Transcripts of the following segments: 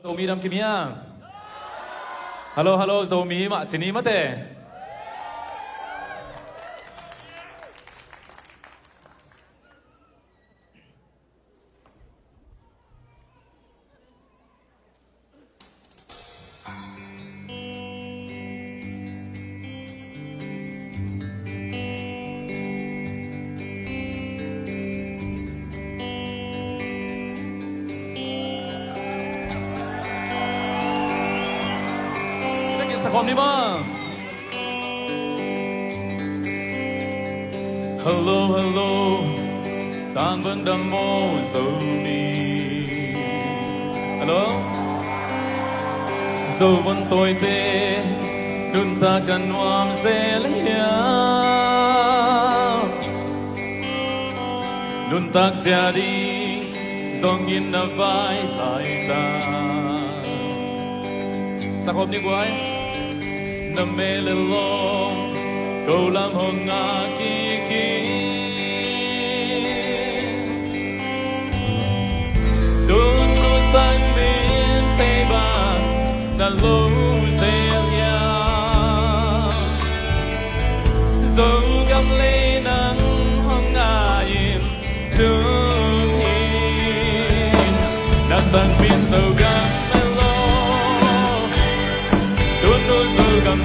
Zomi dam kimia. Halo halo Zomi mak sini mate. Kom đi mà. Hello hello tang vẫn đam mô dâu mi. Hello dâu vẫn tôi tê đun ta cần hoang dễ lẽ đun ta ra đi dòng nhìn na vai lại ta. Sao hôm đi quay na mê lên lòng câu làm hồn ngã kỳ kỳ đôi nụ xanh bên tay bà đã lâu dễ ya dấu găm lê nắng hông ngã im thương hin đã sang bên dấu găm lên lo đôi nụ dấu găm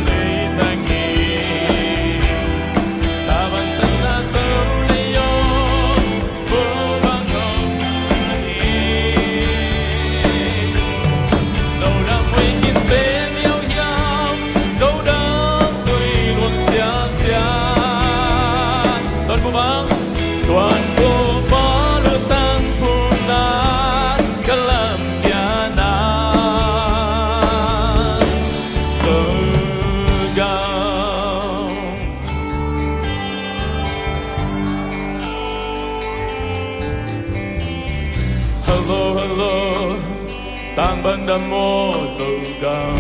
tang ban đam mô dâu gam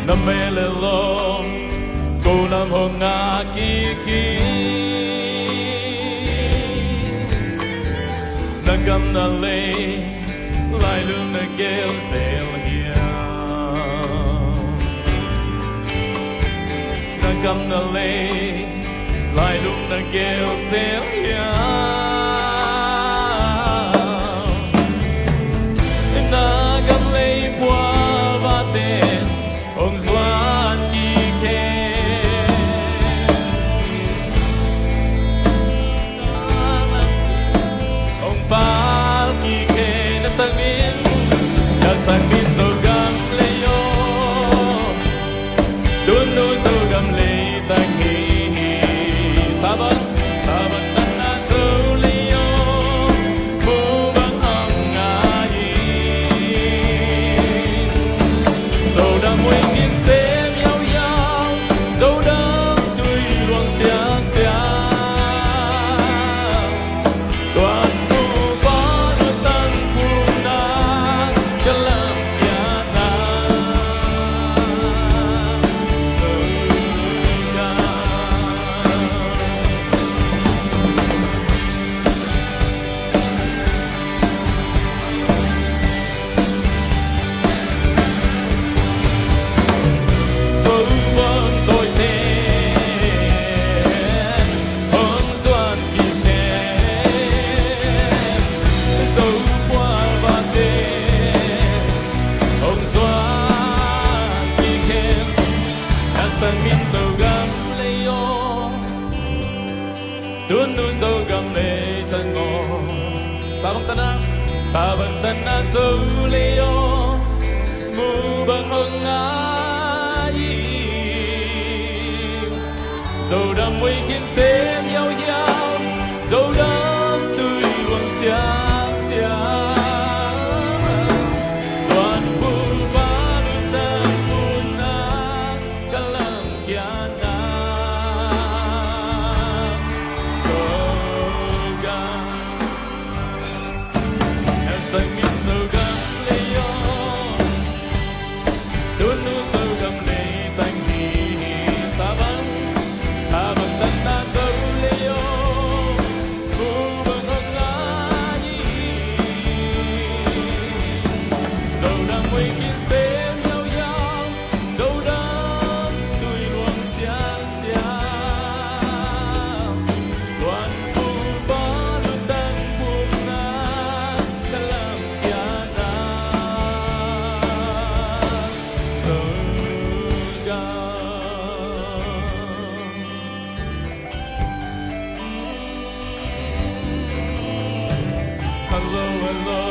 nam mê lê lo cô nam hồn ngã kỳ kỳ na gam na lê lại lương na kêu dèo hiền na gam na lê lại lương na kêu dèo hiền ông doan kỳ khe ông ba kỳ khe đã sang min dâu gam lê yo đun nô dâu gam lê tang hi sabat tan na dâu lê yo mu bang ang ngai dâu đam môi Saban tanah zulio mu bang ngai dầu đam mây khiến xe nhau nhau dầu đam tươi luồng xia xia toàn buồn vã đưa ta buồn na kalam kiana hello hello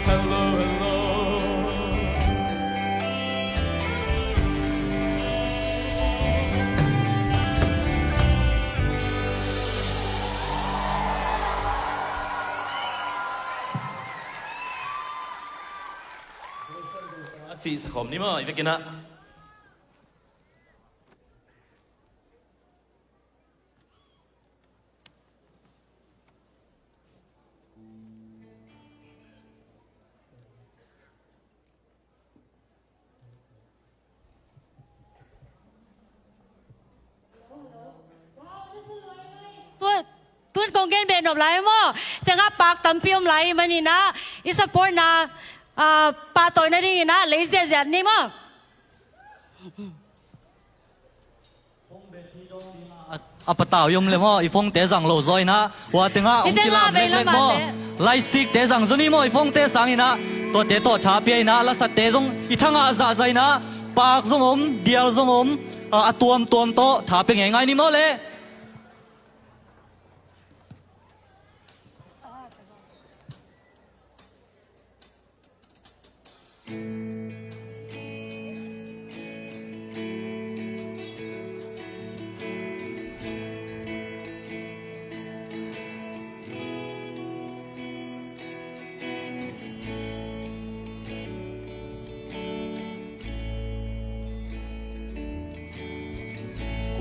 hello hello chị sẽ khom ní mà vậy kia nè tuôn công gen bên nộp lại mà thế ngã bạc tầm phim lại mà nè na ít support na ba tuổi này đi na lấy xe giật đi mà apa tao yom le mo ifong te zang lo zoi na wa tenga ong kilam lek lek mo light stick te zang zoni mo ifong te sang ina to te to cha pe na la sat te zong I thanga za zai na pak zong om dial zong om atuam tuam to tha pe ngai ngai ni mo le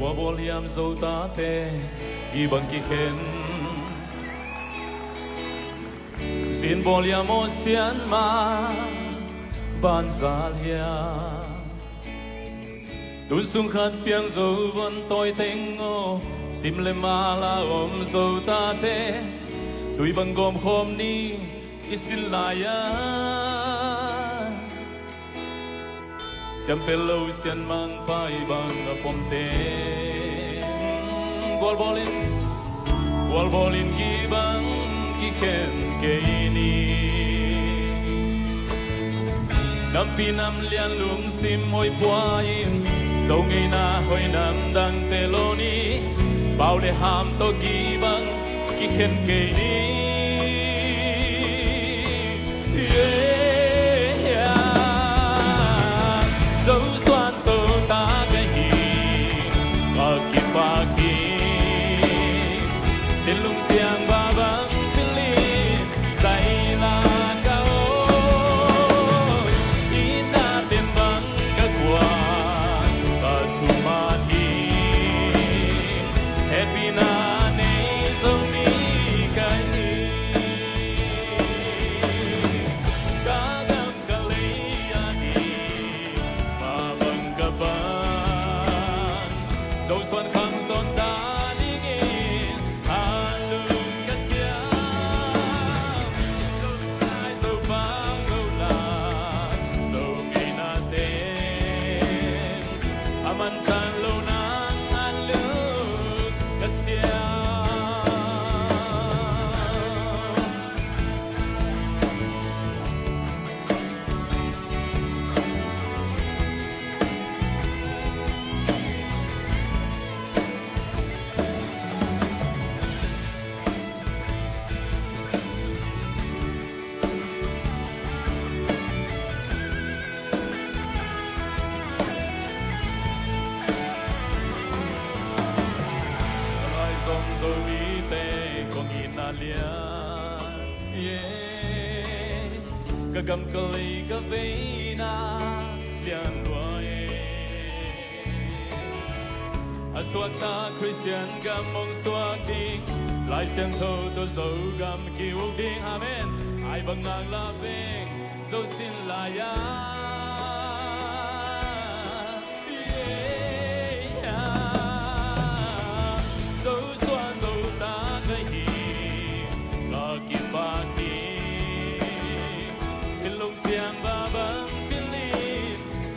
qua bộ liam dâu ta pe ghi bằng kỳ khen xin bộ liam ô xiên ma ban giá lia tuôn sung khát piang dâu vẫn tôi thanh ngô sim le ma la ôm dâu ta te tui bằng gom khom ni isil la ya chăm pe lâu xiên mang pai bằng ở pom te gol bolin ki bang ki khen ke ni nam pi nam lian lung sim hoi puain dâu ngày na hoi nam dang te lo ni bao để ham to ki bang ki khen ke ni dấu xoan sâu ta cái hi và kịp và khi xin lung xiang và vắng thiên lý dày là cao ý ta tiền vắng các quan và chu man hi happy na nei dấu ni cái hi cả gam cả lấy ya đi dấu xuân khăng son ta đi nghìn hà lương cắt chia dấu hai dấu vang dấu là dấu ngày na tên aman san lâu nang an lương cắt chia rồi bí tê có nghìn na lia cả gam cả lấy cả vây na lian đuôi suak ta Christian gam mong suak đi lại xem thâu tôi dấu gam kiêu đi amen ai bằng nàng la veng dấu xin là ya dấu xoan dấu ta cái hi là kim ba ki xin lung xiang ba băng thiên lý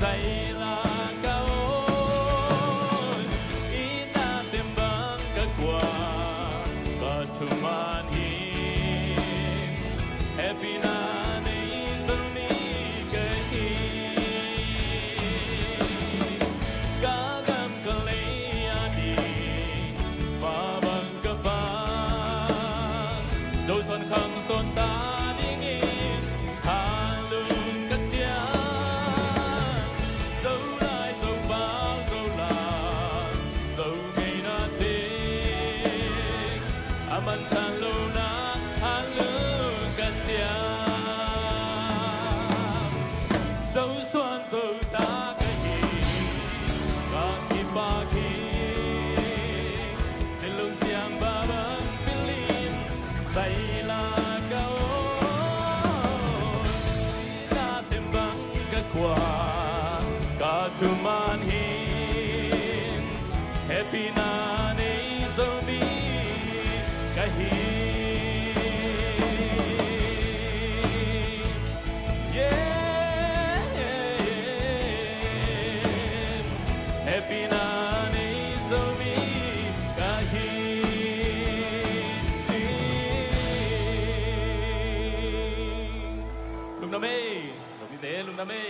dày là cao ý ta tìm băng các quả và chung man hi happy na nei dấu ni cái hi tumanhin happy na nei zomi kahi yeah happy na nei zomi kahi lung na mê lung đi tế lung na mê